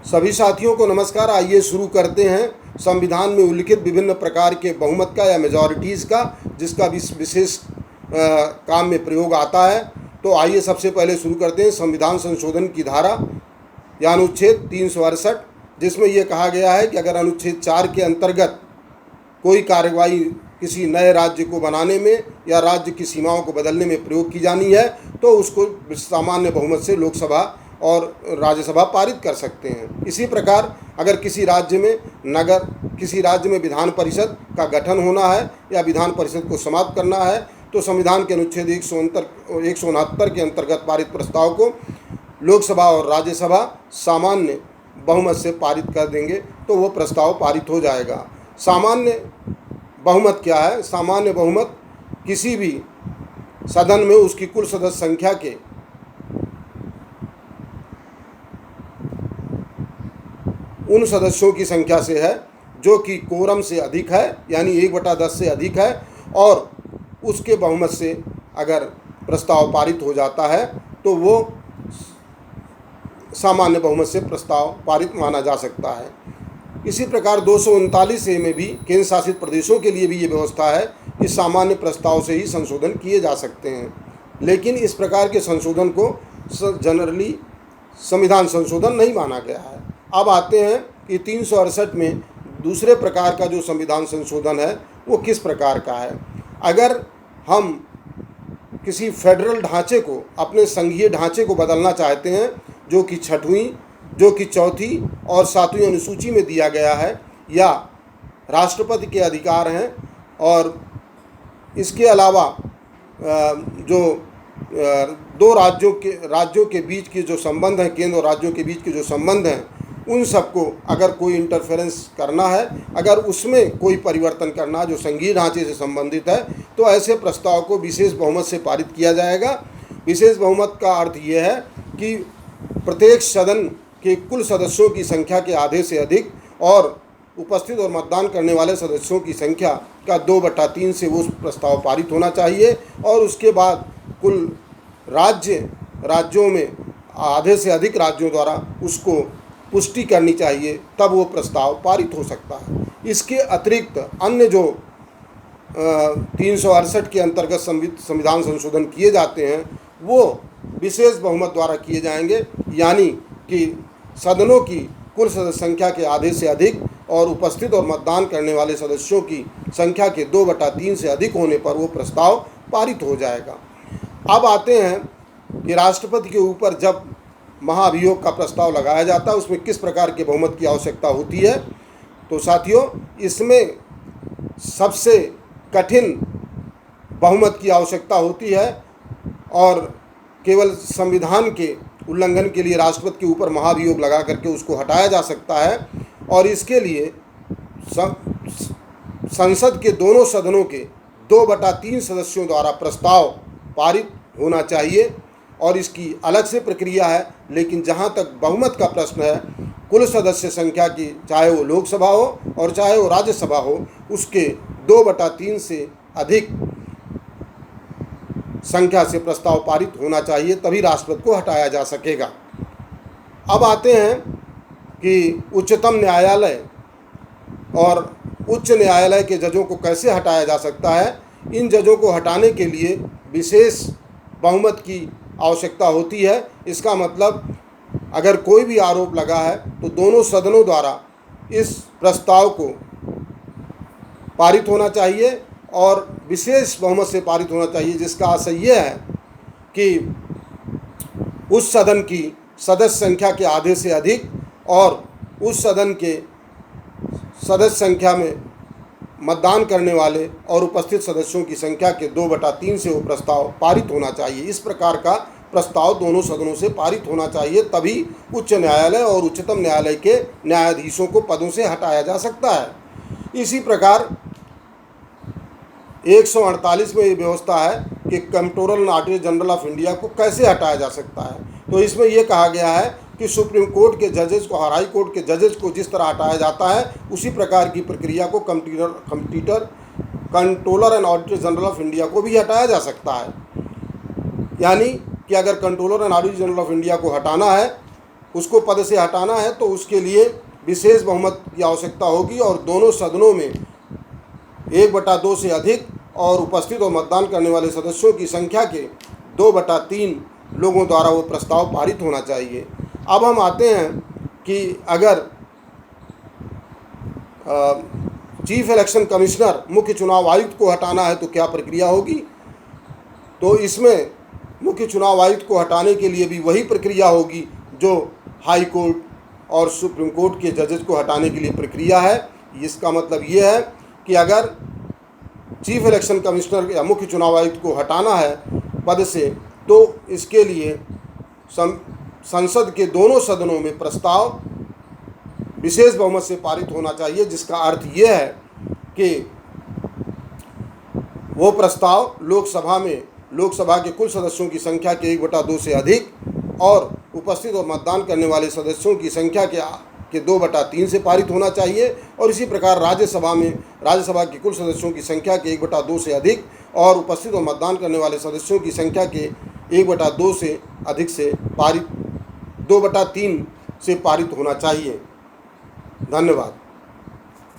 सभी साथियों को नमस्कार। आइए शुरू करते हैं संविधान में उल्लिखित विभिन्न प्रकार के बहुमत का या मेजॉरिटीज़ का, जिसका विशेष काम में प्रयोग आता है। तो आइए सबसे पहले शुरू करते हैं संविधान संशोधन की धारा या अनुच्छेद 368, जिसमें यह कहा गया है कि अगर अनुच्छेद 4 के अंतर्गत कोई कार्यवाही किसी नए राज्य को बनाने में या राज्य की सीमाओं को बदलने में प्रयोग की जानी है तो उसको सामान्य बहुमत से लोकसभा और राज्यसभा पारित कर सकते हैं। इसी प्रकार अगर किसी राज्य में विधान परिषद का गठन होना है या विधान परिषद को समाप्त करना है तो संविधान के अनुच्छेद 169 के अंतर्गत पारित प्रस्ताव को लोकसभा और राज्यसभा सामान्य बहुमत से पारित कर देंगे तो वो प्रस्ताव पारित हो जाएगा। सामान्य बहुमत क्या है? सामान्य बहुमत किसी भी सदन में उसकी कुल सदस्य संख्या के उन सदस्यों की संख्या से है जो कि कोरम से अधिक है, यानी 1/10 से अधिक है, और उसके बहुमत से अगर प्रस्ताव पारित हो जाता है तो वो सामान्य बहुमत से प्रस्ताव पारित माना जा सकता है। इसी प्रकार 239A में भी केंद्र शासित प्रदेशों के लिए भी ये व्यवस्था है कि सामान्य प्रस्ताव से ही संशोधन किए जा सकते हैं, लेकिन इस प्रकार के संशोधन को जनरली संविधान संशोधन नहीं माना गया है। अब आते हैं कि 368 में दूसरे प्रकार का जो संविधान संशोधन है वो किस प्रकार का है। अगर हम किसी फेडरल ढांचे को, अपने संघीय ढांचे को बदलना चाहते हैं जो कि 6वीं, जो कि 4थी और 7वीं अनुसूची में दिया गया है, या राष्ट्रपति के अधिकार हैं, और इसके अलावा जो दो राज्यों के बीच के जो संबंध हैं, केंद्र और राज्यों के बीच के जो संबंध हैं, उन सबको अगर कोई इंटरफेरेंस करना है, अगर उसमें कोई परिवर्तन करना है जो संघीय ढांचे से संबंधित है, तो ऐसे प्रस्ताव को विशेष बहुमत से पारित किया जाएगा। विशेष बहुमत का अर्थ ये है कि प्रत्येक सदन के कुल सदस्यों की संख्या के आधे से अधिक और उपस्थित और मतदान करने वाले सदस्यों की संख्या का 2/3 से वो प्रस्ताव पारित होना चाहिए, और उसके बाद कुल राज्यों में आधे से अधिक राज्यों द्वारा उसको पुष्टि करनी चाहिए, तब वो प्रस्ताव पारित हो सकता है। इसके अतिरिक्त अन्य जो 368 के अंतर्गत संविधान संशोधन किए जाते हैं वो विशेष बहुमत द्वारा किए जाएंगे, यानी कि सदनों की कुल सदस्य संख्या के आधे से अधिक और उपस्थित और मतदान करने वाले सदस्यों की संख्या के 2/3 से अधिक होने पर वो प्रस्ताव पारित हो जाएगा। अब आते हैं कि राष्ट्रपति के ऊपर जब महाभियोग का प्रस्ताव लगाया जाता है उसमें किस प्रकार के बहुमत की आवश्यकता होती है। तो साथियों, इसमें सबसे कठिन बहुमत की आवश्यकता होती है और केवल संविधान के उल्लंघन के लिए राष्ट्रपति के ऊपर महाभियोग लगा करके उसको हटाया जा सकता है, और इसके लिए संसद के दोनों सदनों के 2/3 सदस्यों द्वारा प्रस्ताव पारित होना चाहिए, और इसकी अलग से प्रक्रिया है। लेकिन जहाँ तक बहुमत का प्रश्न है, कुल सदस्य संख्या की, चाहे वो लोकसभा हो और चाहे वो राज्यसभा हो, उसके 2/3 से अधिक संख्या से प्रस्ताव पारित होना चाहिए, तभी राष्ट्रपति को हटाया जा सकेगा। अब आते हैं कि उच्चतम न्यायालय और उच्च न्यायालय के जजों को कैसे हटाया जा सकता है। इन जजों को हटाने के लिए विशेष बहुमत की आवश्यकता होती है। इसका मतलब अगर कोई भी आरोप लगा है तो दोनों सदनों द्वारा इस प्रस्ताव को पारित होना चाहिए और विशेष बहुमत से पारित होना चाहिए, जिसका आशय यह है कि उस सदन की सदस्य संख्या के आधे से अधिक और उस सदन के सदस्य संख्या में मतदान करने वाले और उपस्थित सदस्यों की संख्या के 2/3 से वो प्रस्ताव पारित होना चाहिए। इस प्रकार का प्रस्ताव दोनों सदनों से पारित होना चाहिए, तभी उच्च न्यायालय और उच्चतम न्यायालय के न्यायाधीशों को पदों से हटाया जा सकता है। इसी प्रकार 148 में ये व्यवस्था है कि comptroller and auditor general of India को कैसे हटाया जा सकता है। तो इसमें यह कहा गया है कि सुप्रीम कोर्ट के जजेस को और हाई कोर्ट के जजेस को जिस तरह हटाया जाता है, उसी प्रकार की प्रक्रिया को controller and auditor general of India को भी हटाया जा सकता है। यानी कि अगर controller and auditor general of India को हटाना है उसको पद से हटाना है तो उसके लिए विशेष बहुमत की आवश्यकता होगी और दोनों सदनों में 1/2 से अधिक और उपस्थित और मतदान करने वाले सदस्यों की संख्या के 2/3 लोगों द्वारा वो प्रस्ताव पारित होना चाहिए। अब हम आते हैं कि अगर चीफ इलेक्शन कमिश्नर मुख्य चुनाव आयुक्त को हटाना है तो क्या प्रक्रिया होगी। तो इसमें मुख्य चुनाव आयुक्त को हटाने के लिए भी वही प्रक्रिया होगी जो हाई कोर्ट और सुप्रीम कोर्ट के जजेस को हटाने के लिए प्रक्रिया है। इसका मतलब ये है कि अगर चीफ इलेक्शन कमिश्नर या मुख्य चुनाव आयुक्त को हटाना है पद से तो इसके लिए संसद के दोनों सदनों में प्रस्ताव विशेष बहुमत से पारित होना चाहिए, जिसका अर्थ ये है कि वो प्रस्ताव लोकसभा के कुल सदस्यों की संख्या के 1/2 से अधिक और उपस्थित और मतदान करने वाले सदस्यों की संख्या के 2/3 से पारित होना चाहिए। और इसी प्रकार राज्यसभा के कुल सदस्यों की संख्या के 1/2 से अधिक और उपस्थित और मतदान करने वाले सदस्यों की संख्या के 1/2 से अधिक से पारित 2/3 से पारित होना चाहिए। धन्यवाद।